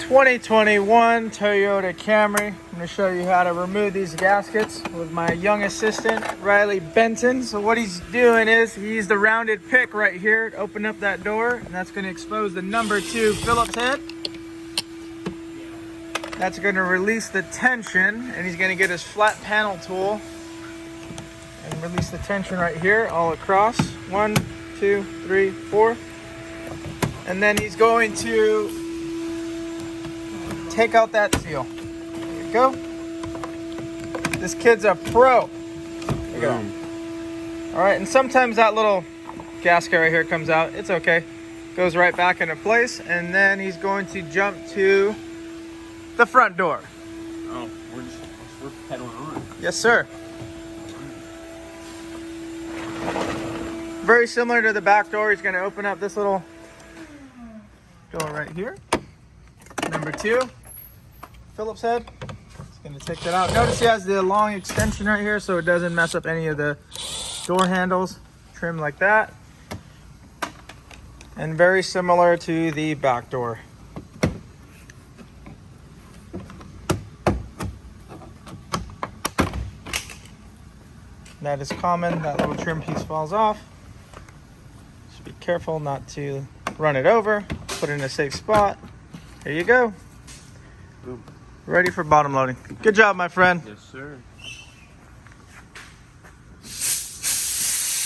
2021 Toyota Camry. I'm going to show you how to remove these gaskets with my young assistant, Riley Benton. So what he's doing is he used the rounded pick right here to open up that door, and that's going to expose the number 2 Phillips head. That's going to release the tension, and he's going to get his flat panel tool and release the tension right here all across. 1, 2, 3, 4. And then he's going to take out that seal. There you go. This kid's a pro. Look at him. All right, and sometimes that little gasket right here comes out. It's okay. Goes right back into place, and then he's going to jump to the front door. Oh, we're pedaling on. Yes, sir. Very similar to the back door. He's going to open up this little door right here. Number 2, Phillips head. He's going to take that out. Notice he has the long extension right here so it doesn't mess up any of the door handles. Trim like that. And very similar to the back door. That is common. That little trim piece falls off. Just be careful not to run it over. Put it in a safe spot. There you go. Boom. Ready for bottom loading. Good job, my friend. Yes, sir.